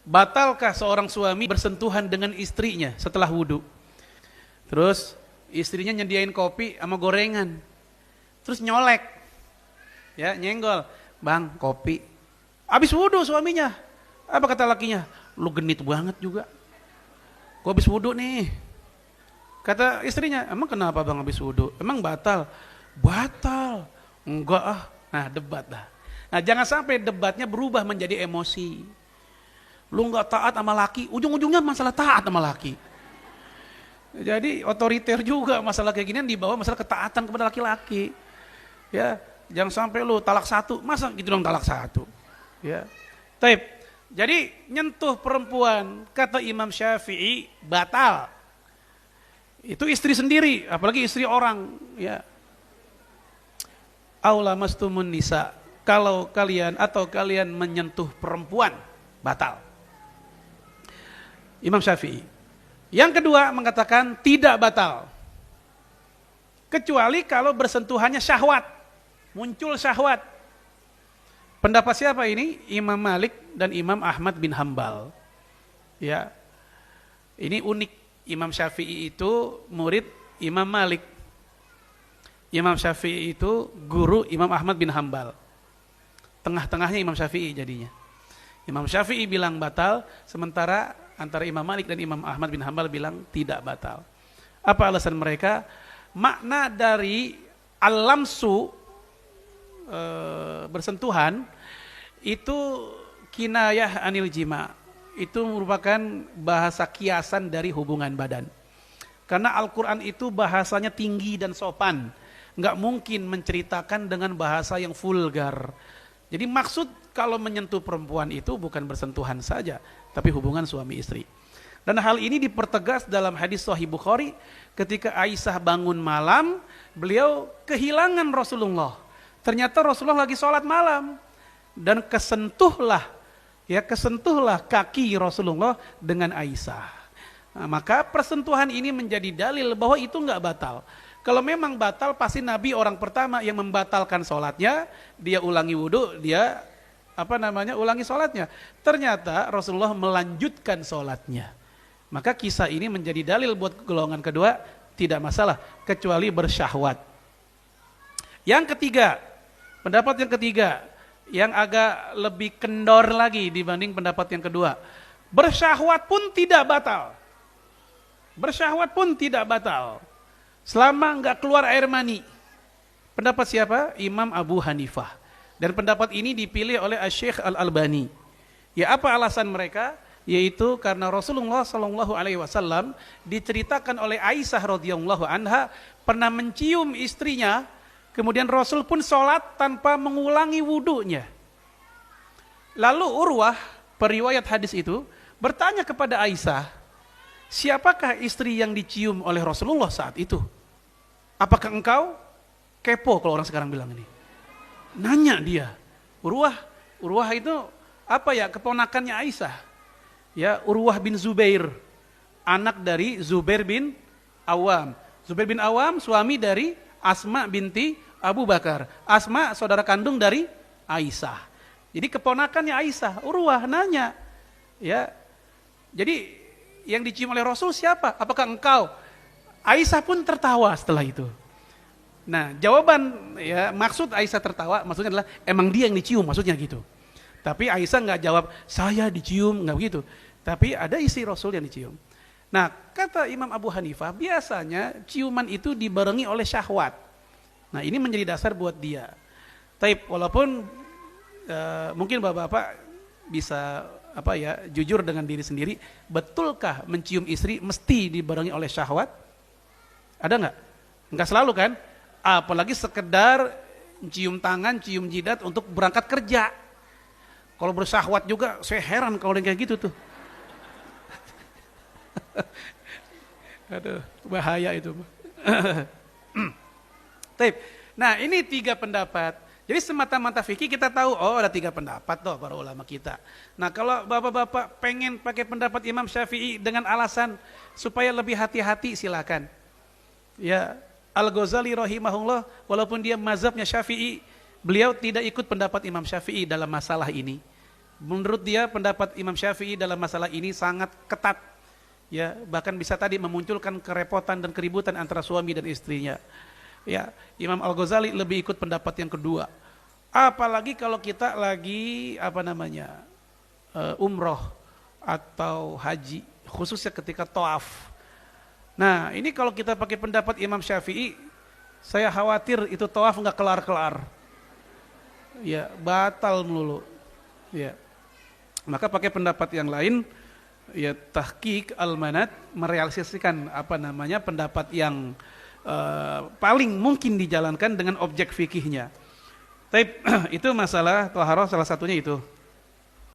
batalkah seorang suami bersentuhan dengan istrinya setelah wudu? Terus istrinya nyediain kopi sama gorengan, terus nyolek, ya nyenggol, bang kopi. Habis wudu suaminya, apa kata lakinya? Lu genit banget juga, gua habis wudu nih. Kata istrinya, emang kenapa bang habis wudu? Emang batal? Batal. Enggak ah. Nah debat dah. Nah jangan sampai debatnya berubah menjadi emosi. Lu nggak taat sama laki, ujung-ujungnya masalah taat sama laki. Jadi otoriter juga masalah kayak gini dibawa masalah ketaatan kepada laki-laki. Ya, jangan sampai lu talak satu, masa gitu dong talak satu. Ya. Taib. Jadi nyentuh perempuan kata Imam Syafi'i batal. Itu istri sendiri, apalagi istri orang, ya. Aula mastumun nisa. Kalau kalian menyentuh perempuan, batal. Imam Syafi'i. Yang kedua mengatakan tidak batal. Kecuali kalau bersentuhannya syahwat. Muncul syahwat. Pendapat siapa ini? Imam Malik dan Imam Ahmad bin Hambal. Ya. Ini unik. Imam Syafi'i itu murid Imam Malik. Imam Syafi'i itu guru Imam Ahmad bin Hambal. Tengah-tengahnya Imam Syafi'i jadinya. Imam Syafi'i bilang batal, sementara antara Imam Malik dan Imam Ahmad bin Hambal bilang tidak batal. Apa alasan mereka? Makna dari al-lamsu, bersentuhan, itu kinayah anil jima. Itu merupakan bahasa kiasan dari hubungan badan. Karena Al-Quran itu bahasanya tinggi dan sopan. Nggak mungkin menceritakan dengan bahasa yang vulgar. Jadi maksud kalau menyentuh perempuan itu bukan bersentuhan saja, tapi hubungan suami istri. Dan hal ini dipertegas dalam hadis Sahih Bukhari ketika Aisyah bangun malam, beliau kehilangan Rasulullah. Ternyata Rasulullah lagi sholat malam dan kesentuhlah kaki Rasulullah dengan Aisyah. Nah, maka persentuhan ini menjadi dalil bahwa itu enggak batal. Kalau memang batal, pasti Nabi orang pertama yang membatalkan sholatnya, dia ulangi wudhu, ulangi sholatnya. Ternyata Rasulullah melanjutkan sholatnya. Maka kisah ini menjadi dalil buat golongan kedua, tidak masalah, kecuali bersyahwat. Yang ketiga, pendapat yang ketiga, yang agak lebih kendor lagi dibanding pendapat yang kedua. Bersyahwat pun tidak batal. Bersyahwat pun tidak batal. Selama enggak keluar air mani. Pendapat siapa? Imam Abu Hanifah. Dan pendapat ini dipilih oleh Syekh Al-Albani. Ya apa alasan mereka? Yaitu karena Rasulullah SAW diceritakan oleh Aisyah radhiyallahu anha pernah mencium istrinya, kemudian Rasul pun sholat tanpa mengulangi wudunya. Lalu Urwah, periwayat hadis itu, bertanya kepada Aisyah, siapakah istri yang dicium oleh Rasulullah saat itu? Apakah engkau? Kepo kalau orang sekarang bilang ini. Nanya dia. Urwah itu keponakannya Aisyah. Ya, Urwah bin Zubair, anak dari Zubair bin Awam. Zubair bin Awam suami dari Asma binti Abu Bakar. Asma saudara kandung dari Aisyah. Jadi keponakannya Aisyah. Urwah nanya. Ya. Jadi yang dicium oleh Rasul siapa? Apakah engkau? Aisyah pun tertawa setelah itu. Nah, jawaban maksud Aisyah tertawa maksudnya adalah emang dia yang dicium, maksudnya gitu. Tapi Aisyah nggak jawab saya dicium, nggak begitu. Tapi ada istri Rasul yang dicium. Nah, kata Imam Abu Hanifah, biasanya ciuman itu dibarengi oleh syahwat. Nah, ini menjadi dasar buat dia. Tapi walaupun mungkin bapak-bapak bisa jujur dengan diri sendiri, betulkah mencium istri mesti dibarengi oleh syahwat? Ada nggak? Nggak selalu kan? Apalagi sekedar cium tangan, cium jidat untuk berangkat kerja. Kalau bersyahwat juga, saya heran kalau yang kayak gitu tuh. Aduh, bahaya itu. Nah, ini 3 pendapat. Jadi semata-mata fikih kita tahu, ada 3 pendapat toh para ulama kita. Nah, kalau bapak-bapak pengen pakai pendapat Imam Syafi'i dengan alasan supaya lebih hati-hati, silakan. Ya, Al-Ghazali rahimahullah, walaupun dia mazhabnya Syafi'i, beliau tidak ikut pendapat Imam Syafi'i dalam masalah ini. Menurut dia pendapat Imam Syafi'i dalam masalah ini sangat ketat. Ya, bahkan bisa tadi memunculkan kerepotan dan keributan antara suami dan istrinya. Ya, Imam Al-Ghazali lebih ikut pendapat yang kedua. Apalagi kalau kita lagi umroh atau haji, khususnya ketika tawaf. Nah, ini kalau kita pakai pendapat Imam Syafi'i, saya khawatir itu tawaf nggak kelar-kelar. Ya, batal melulu. Ya. Maka pakai pendapat yang lain, ya tahqiq al-manat, merealisasikan pendapat yang paling mungkin dijalankan dengan objek fikihnya. Tapi itu masalah thaharah salah satunya itu.